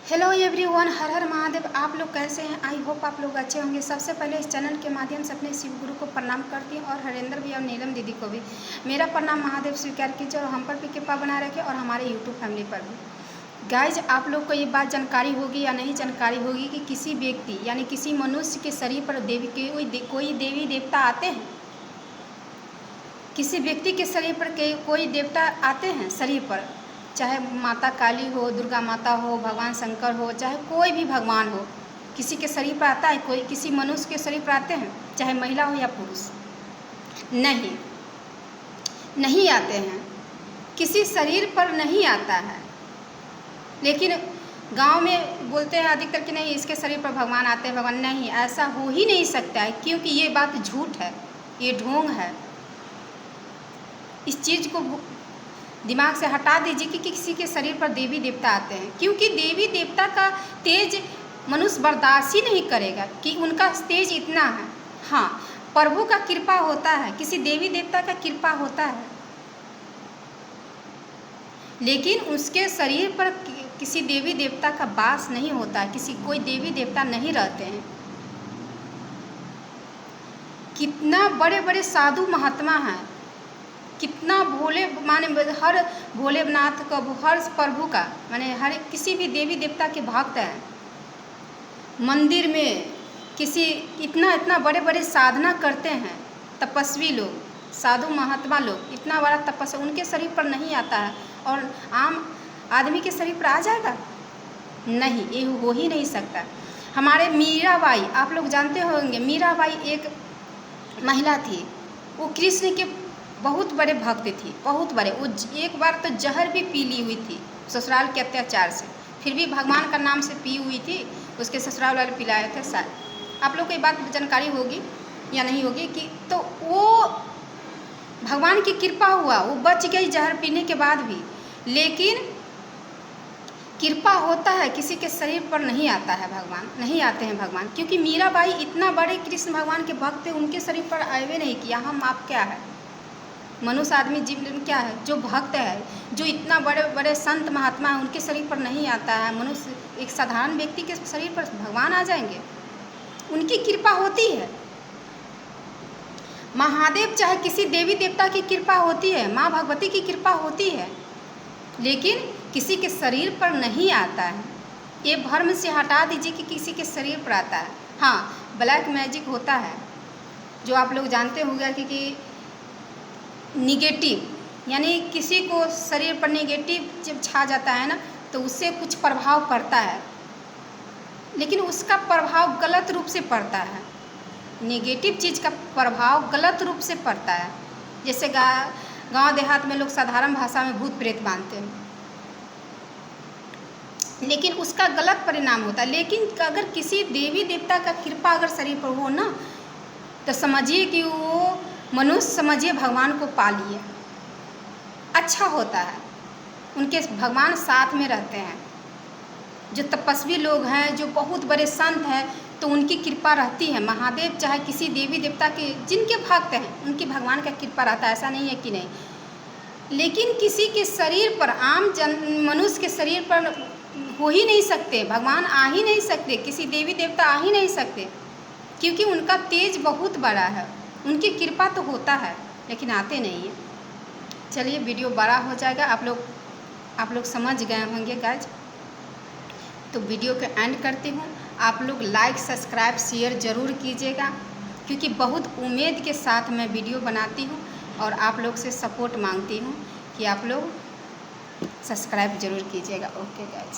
Hello everyone, हर हर महादेव। आप लोग कैसे हैं? आई होप आप लोग अच्छे होंगे। सबसे पहले इस चैनल के माध्यम से अपने शिव गुरु को प्रणाम करती हूँ और हरेंद्र भी और नीलम दीदी को भी मेरा प्रणाम महादेव स्वीकार कीजिए और हम पर भी कृपा बना रखे और हमारे यूट्यूब फैमिली पर भी। गाइज, आप लोग को ये बात जानकारी होगी या नहीं जानकारी होगी कि किसी व्यक्ति यानी किसी मनुष्य के शरीर पर कोई देवी देवता आते हैं। किसी व्यक्ति के शरीर पर कोई देवता आते हैं शरीर पर, चाहे माता काली हो, दुर्गा माता हो, भगवान शंकर हो, चाहे कोई भी भगवान हो, किसी के शरीर पर आता है कोई? किसी मनुष्य के शरीर पर आते हैं, चाहे महिला हो या पुरुष? नहीं आते हैं। किसी शरीर पर नहीं आता है। लेकिन गांव में बोलते हैं अधिकतर कि नहीं, इसके शरीर पर भगवान आते हैं। भगवान नहीं, ऐसा हो ही नहीं सकता है, क्योंकि ये बात झूठ है, ये ढोंग है। इस चीज़ को दिमाग से हटा दीजिए कि किसी के शरीर पर देवी देवता आते हैं, क्योंकि देवी देवता का तेज मनुष्य बर्दाश्त ही नहीं करेगा कि उनका तेज इतना है। हाँ, प्रभु का कृपा होता है, किसी देवी देवता का कृपा होता है, लेकिन उसके शरीर पर किसी देवी देवता का वास नहीं होता है। कोई देवी देवता नहीं रहते हैं। कितना बड़े बड़े साधु महात्मा हैं, कितना भोले, माने हर भोलेनाथ का, हर प्रभु का, माने हर किसी भी देवी देवता के भक्त हैं। मंदिर में किसी इतना बड़े बड़े साधना करते हैं, तपस्वी लोग, साधु महात्मा लोग, इतना बड़ा तपस्या उनके शरीर पर नहीं आता है, और आम आदमी के शरीर पर आ जाएगा? नहीं, ये हो ही नहीं सकता। हमारे मीराबाई, आप लोग जानते होंगे, मीराबाई एक महिला थी। वो कृष्ण के बहुत बड़े भक्त थी, बहुत बड़े। वो एक बार तो जहर भी पी ली हुई थी ससुराल के अत्याचार से, फिर भी भगवान का नाम से पी हुई थी। उसके ससुराल वाले पिलाए थे शायद। आप लोग को ये बात जानकारी होगी या नहीं होगी कि तो वो भगवान की कृपा हुआ, वो बच गई जहर पीने के बाद भी। लेकिन कृपा होता है, किसी के शरीर पर नहीं आता है भगवान, नहीं आते हैं भगवान, क्योंकि मीराबाई इतना बड़े कृष्ण भगवान के भक्त थे, उनके शरीर पर आए नहीं किया। हम आप क्या है? मनुष्य आदमी जीवन क्या है? जो भक्त है, जो इतना बड़े बड़े संत महात्मा हैं, उनके शरीर पर नहीं आता है। मनुष्य, एक साधारण व्यक्ति के शरीर पर भगवान आ जाएंगे? उनकी कृपा होती है। महादेव चाहे किसी देवी देवता की कृपा होती है, माँ भगवती की कृपा होती है, लेकिन किसी के शरीर पर नहीं आता है। ये भ्रम से हटा दीजिए कि किसी के शरीर पर आता है। हाँ, ब्लैक मैजिक होता है, जो आप लोग जानते होंगे कि निगेटिव, यानी किसी को शरीर पर निगेटिव जब छा जाता है ना, तो उससे कुछ प्रभाव पड़ता है, लेकिन उसका प्रभाव गलत रूप से पड़ता है। निगेटिव चीज़ का प्रभाव गलत रूप से पड़ता है। जैसे गांव देहात में लोग साधारण भाषा में भूत प्रेत मानते हैं, लेकिन उसका गलत परिणाम होता है। लेकिन अगर किसी देवी देवता का कृपा अगर शरीर पर हो ना, तो समझिए कि वो मनुष्य, समझिए भगवान को पा लिए, अच्छा होता है। उनके भगवान साथ में रहते हैं। जो तपस्वी लोग हैं, जो बहुत बड़े संत हैं, तो उनकी कृपा रहती है। महादेव चाहे किसी देवी देवता के, जिनके भक्त हैं, उनकी भगवान का कृपा रहता है, ऐसा नहीं है कि नहीं। लेकिन किसी के शरीर पर, आम मनुष्य के शरीर पर हो ही नहीं सकते, भगवान आ ही नहीं सकते, किसी देवी देवता आ ही नहीं सकते, क्योंकि उनका तेज बहुत बड़ा है। उनकी कृपा तो होता है, लेकिन आते नहीं हैं। चलिए, वीडियो बड़ा हो जाएगा, आप लोग समझ गए होंगे गाइज। तो वीडियो के एंड करती हूँ। आप लोग लाइक, सब्सक्राइब, शेयर ज़रूर कीजिएगा, क्योंकि बहुत उम्मीद के साथ मैं वीडियो बनाती हूँ और आप लोग से सपोर्ट मांगती हूँ कि आप लोग सब्सक्राइब ज़रूर कीजिएगा। Okay guys.